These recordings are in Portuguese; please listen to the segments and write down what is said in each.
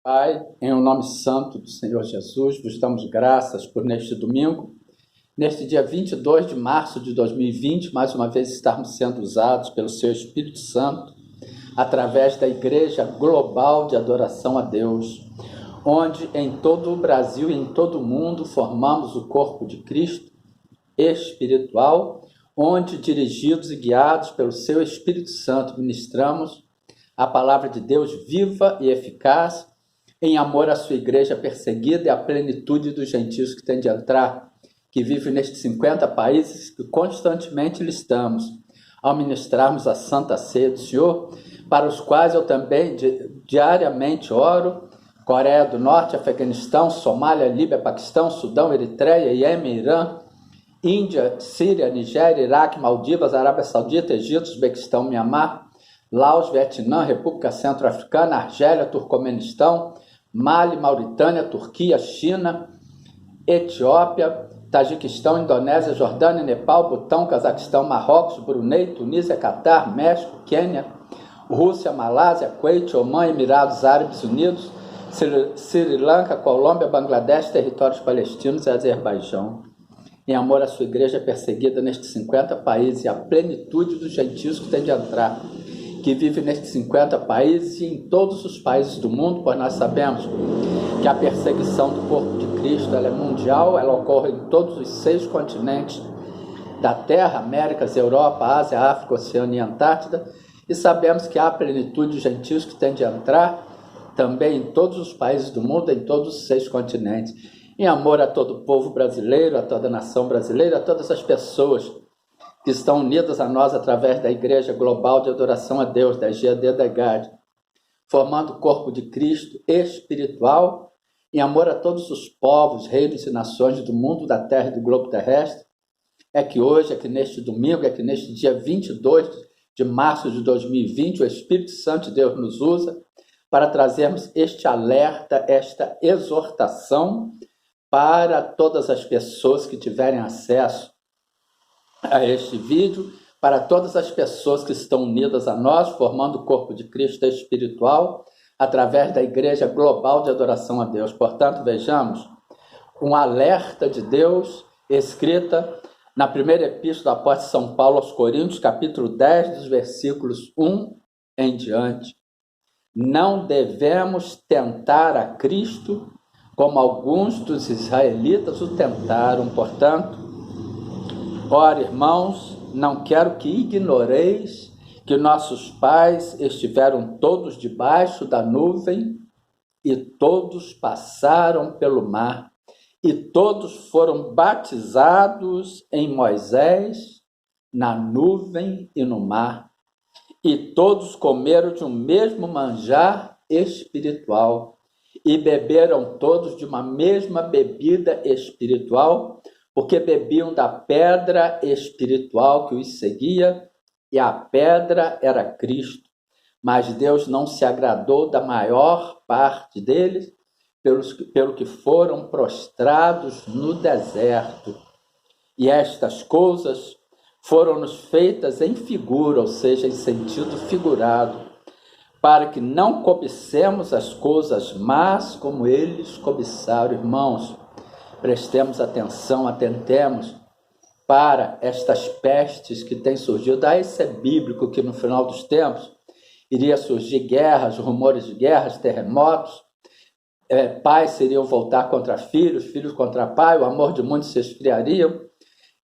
Pai, em o nome santo do Senhor Jesus, vos damos graças por neste domingo, neste dia 22 de março de 2020, mais uma vez estarmos sendo usados pelo seu Espírito Santo, através da Igreja Global de Adoração a Deus, onde em todo o Brasil e em todo o mundo formamos o corpo de Cristo espiritual, onde, dirigidos e guiados pelo seu Espírito Santo, ministramos a palavra de Deus viva e eficaz, em amor à sua igreja perseguida e à plenitude dos gentios que tem de entrar, que vive nestes 50 países que constantemente listamos, ao ministrarmos a Santa Ceia do Senhor, para os quais eu também diariamente oro: Coreia do Norte, Afeganistão, Somália, Líbia, Paquistão, Sudão, Eritreia, Iêmen, Irã, Índia, Síria, Nigéria, Iraque, Maldivas, Arábia Saudita, Egito, Uzbequistão, Mianmar, Laos, Vietnã, República Centro-Africana, Argélia, Turcomenistão, Mali, Mauritânia, Turquia, China, Etiópia, Tajiquistão, Indonésia, Jordânia, Nepal, Butão, Cazaquistão, Marrocos, Brunei, Tunísia, Catar, México, Quênia, Rússia, Malásia, Kuwait, Omã, Emirados Árabes Unidos, Sri Lanka, Colômbia, Bangladesh, territórios palestinos e Azerbaijão. Em amor à sua igreja perseguida nestes 50 países e à plenitude dos gentios que tem de entrar, que vive nestes 50 países e em todos os países do mundo, pois nós sabemos que a perseguição do corpo de Cristo ela é mundial, ela ocorre em todos os 6 continentes da Terra, Américas, Europa, Ásia, África, Oceania e Antártida, e sabemos que há a plenitude de gentios que tem de entrar também em todos os países do mundo, em todos os 6 continentes. Em amor a todo o povo brasileiro, a toda a nação brasileira, a todas as pessoas que estão unidas a nós através da Igreja Global de Adoração a Deus, da GAD da IGAD, formando o corpo de Cristo espiritual, em amor a todos os povos, reinos e nações do mundo, da terra e do globo terrestre, é que hoje, é que neste domingo, é que neste dia 22 de março de 2020, o Espírito Santo de Deus nos usa para trazermos este alerta, esta exortação para todas as pessoas que tiverem acesso a este vídeo, para todas as pessoas que estão unidas a nós, formando o corpo de Cristo espiritual, através da Igreja Global de Adoração a Deus. Portanto, vejamos um alerta de Deus, escrita na primeira epístola do apóstolo São Paulo aos Coríntios, capítulo 10, dos versículos 1 em diante. Não devemos tentar a Cristo como alguns dos israelitas o tentaram. Portanto, ora, irmãos, não quero que ignoreis que nossos pais estiveram todos debaixo da nuvem e todos passaram pelo mar e todos foram batizados em Moisés, na nuvem e no mar, e todos comeram de um mesmo manjar espiritual e beberam todos de uma mesma bebida espiritual, porque bebiam da pedra espiritual que os seguia, e a pedra era Cristo. Mas Deus não se agradou da maior parte deles, pelo que foram prostrados no deserto. E estas coisas foram-nos feitas em figura, ou seja, em sentido figurado, para que não cobicemos as coisas más como eles cobiçaram. Irmãos, prestemos atenção, atentemos para estas pestes que têm surgido. Isso é bíblico, que no final dos tempos iria surgir guerras, rumores de guerras, terremotos, pais seriam voltar contra filhos, filhos contra pai, o amor de muitos se esfriaria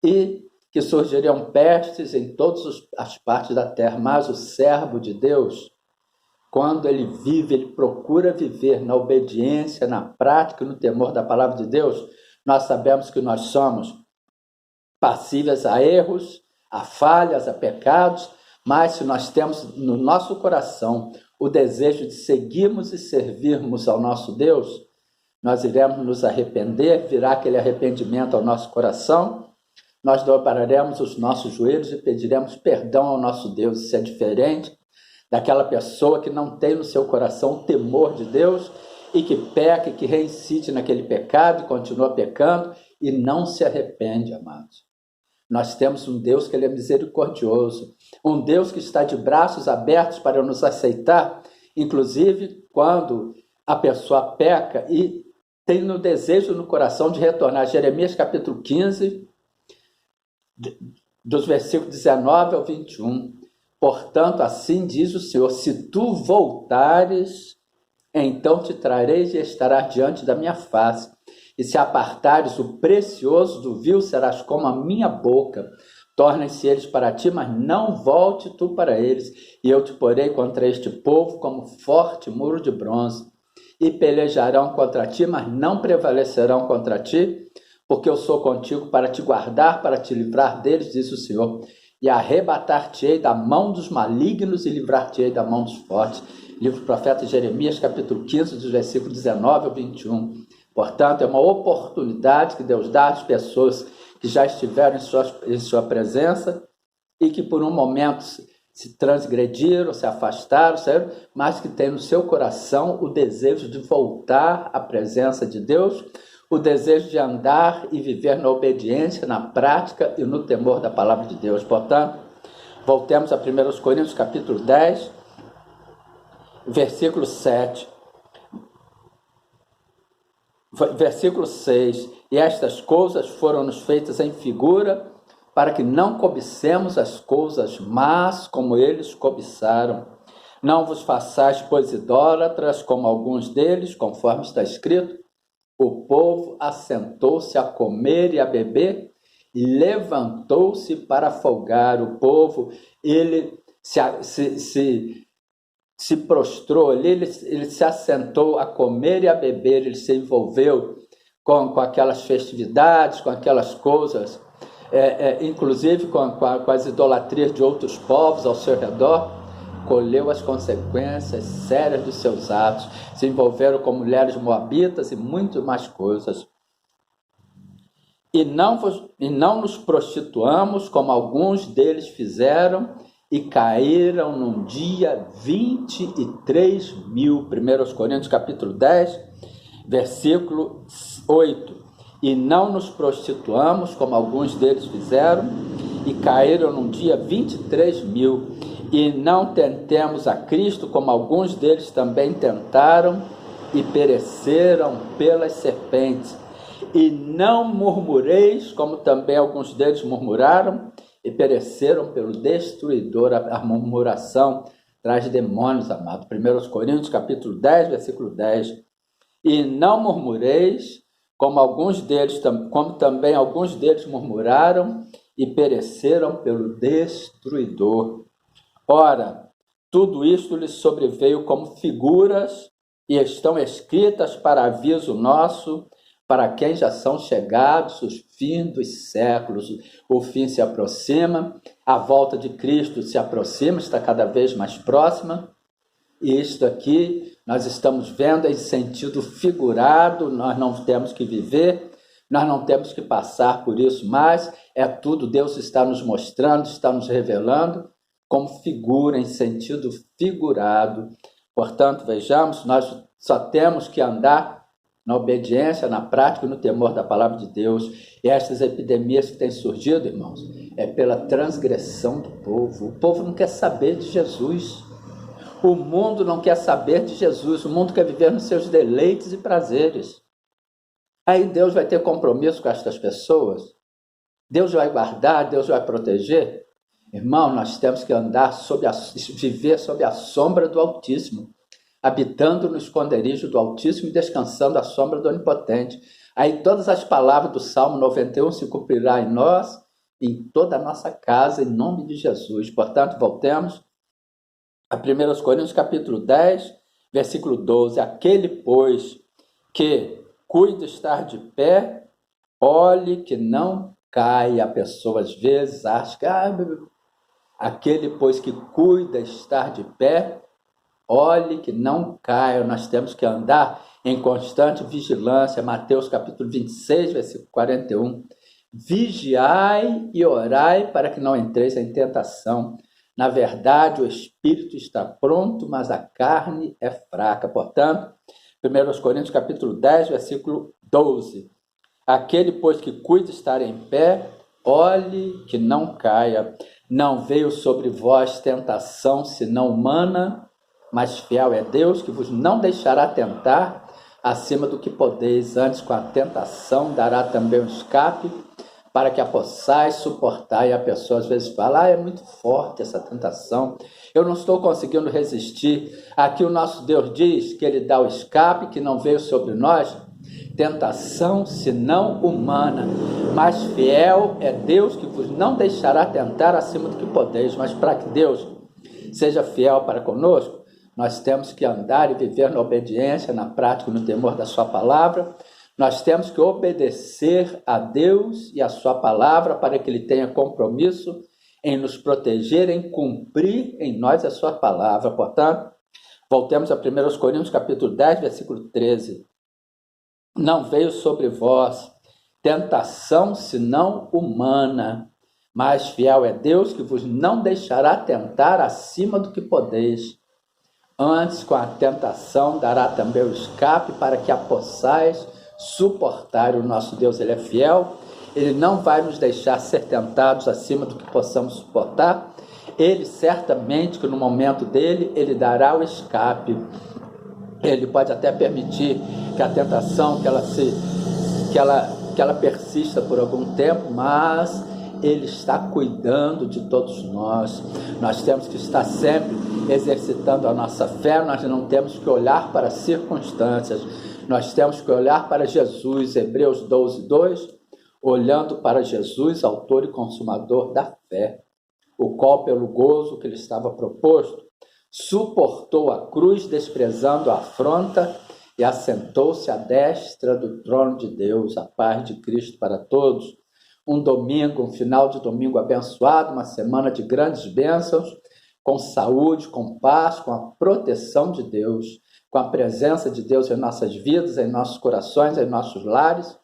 e que surgiriam pestes em todas as partes da terra. Mas o servo de Deus, quando ele vive, ele procura viver na obediência, na prática, no temor da palavra de Deus. Nós sabemos que nós somos passíveis a erros, a falhas, a pecados, mas se nós temos no nosso coração o desejo de seguirmos e servirmos ao nosso Deus, nós iremos nos arrepender, virá aquele arrependimento ao nosso coração, nós dobraremos os nossos joelhos e pediremos perdão ao nosso Deus. Isso é diferente daquela pessoa que não tem no seu coração o temor de Deus e que peca e que reincide naquele pecado e continua pecando e não se arrepende, amados. Nós temos um Deus que ele é misericordioso, um Deus que está de braços abertos para nos aceitar, inclusive quando a pessoa peca e tem no desejo no coração de retornar. Jeremias capítulo 15, dos versículos 19 ao 21. Portanto, assim diz o Senhor, se tu voltares, então te trareis e estarás diante da minha face. E se apartares o precioso do vil, serás como a minha boca. Tornem-se eles para ti, mas não volte tu para eles. E eu te porei contra este povo como forte muro de bronze. E pelejarão contra ti, mas não prevalecerão contra ti, porque eu sou contigo para te guardar, para te livrar deles, diz o Senhor. E arrebatar-te-ei da mão dos malignos e livrar-te-ei da mão dos fortes. Livro do profeta Jeremias, capítulo 15, dos versículos 19 ao 21. Portanto, é uma oportunidade que Deus dá às pessoas que já estiveram em sua presença e que por um momento se transgrediram, se afastaram, mas que tem no seu coração o desejo de voltar à presença de Deus, o desejo de andar e viver na obediência, na prática e no temor da palavra de Deus. Portanto, voltemos a 1 Coríntios capítulo 10, versículo 7. Versículo 6. E estas coisas foram-nos feitas em figura, para que não cobicemos as coisas más como eles cobiçaram. Não vos façais, pois, idólatras, como alguns deles, conforme está escrito. O povo assentou-se a comer e a beber, e levantou-se para folgar. O povo, ele se prostrou ali, ele se assentou a comer e a beber, ele se envolveu com aquelas festividades, com aquelas coisas, inclusive com as idolatrias de outros povos ao seu redor, colheu as consequências sérias dos seus atos, se envolveram com mulheres moabitas e muito mais coisas. E não nos prostituamos, como alguns deles fizeram, e caíram num dia 23 mil. 1 Coríntios capítulo 10, versículo 8. E não nos prostituamos, como alguns deles fizeram, e caíram num dia 23 mil. E não tentemos a Cristo, como alguns deles também tentaram, e pereceram pelas serpentes. E não murmureis, como também alguns deles murmuraram, e pereceram pelo destruidor. A murmuração traz demônios, amado. 1 Coríntios capítulo 10, versículo 10. E não murmureis, como também alguns deles murmuraram, e pereceram pelo destruidor. Ora, tudo isto lhes sobreveio como figuras, e estão escritas para aviso nosso, para quem já são chegados os fins dos séculos. O fim se aproxima, a volta de Cristo se aproxima, está cada vez mais próxima, e isto aqui nós estamos vendo em sentido figurado. Nós não temos que viver, nós não temos que passar por isso mais, é tudo Deus está nos mostrando, está nos revelando como figura, em sentido figurado. Portanto, vejamos, nós só temos que andar na obediência, na prática e no temor da palavra de Deus. E estas epidemias que têm surgido, irmãos, é pela transgressão do povo. O povo não quer saber de Jesus. O mundo não quer saber de Jesus. O mundo quer viver nos seus deleites e prazeres. Aí Deus vai ter compromisso com estas pessoas? Deus vai guardar? Deus vai proteger? Irmão, nós temos que andar viver sob a sombra do Altíssimo, habitando no esconderijo do Altíssimo e descansando à sombra do Onipotente. Aí todas as palavras do Salmo 91 se cumprirá em nós, em toda a nossa casa, em nome de Jesus. Portanto, voltemos a 1 Coríntios capítulo 10, versículo 12. Aquele, pois, que cuida estar de pé, olhe que não caia. A pessoa às vezes acha que aquele, pois, que cuida estar de pé, olhe que não caia. Nós temos que andar em constante vigilância. Mateus capítulo 26, versículo 41. Vigiai e orai para que não entreis em tentação. Na verdade, o espírito está pronto, mas a carne é fraca. Portanto, 1 Coríntios capítulo 10, versículo 12. Aquele, pois, que cuida estar em pé, olhe que não caia. Não veio sobre vós tentação senão humana, mas fiel é Deus, que vos não deixará tentar acima do que podeis, antes com a tentação dará também um escape, para que a possais suportar. E a pessoa às vezes fala, é muito forte essa tentação, eu não estou conseguindo resistir. Aqui o nosso Deus diz que Ele dá o escape, que não veio sobre nós tentação senão humana, mas fiel é Deus, que vos não deixará tentar acima do que podeis. Mas para que Deus seja fiel para conosco, nós temos que andar e viver na obediência, na prática, no temor da sua palavra. Nós temos que obedecer a Deus e a sua palavra para que Ele tenha compromisso em nos proteger, em cumprir em nós a sua palavra. Portanto, voltemos a 1 Coríntios capítulo 10, versículo 13. Não veio sobre vós tentação senão humana, mas fiel é Deus, que vos não deixará tentar acima do que podeis. Antes, com a tentação, dará também o escape, para que a possais suportar. O nosso Deus, Ele é fiel, Ele não vai nos deixar ser tentados acima do que possamos suportar. Ele certamente que no momento dele, Ele dará o escape. Ele pode até permitir que a tentação, que ela persista por algum tempo, mas Ele está cuidando de todos nós. Nós temos que estar sempre exercitando a nossa fé, nós não temos que olhar para as circunstâncias, nós temos que olhar para Jesus. Hebreus 12, 2, olhando para Jesus, autor e consumador da fé, o qual pelo gozo que lhe estava proposto, suportou a cruz, desprezando a afronta, e assentou-se à destra do trono de Deus. A paz de Cristo para todos. Um domingo, um final de domingo abençoado, uma semana de grandes bênçãos, com saúde, com paz, com a proteção de Deus, com a presença de Deus em nossas vidas, em nossos corações, em nossos lares.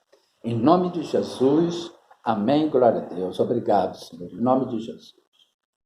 Em nome de Jesus, amém, glória a Deus. Obrigado, Senhor, em nome de Jesus.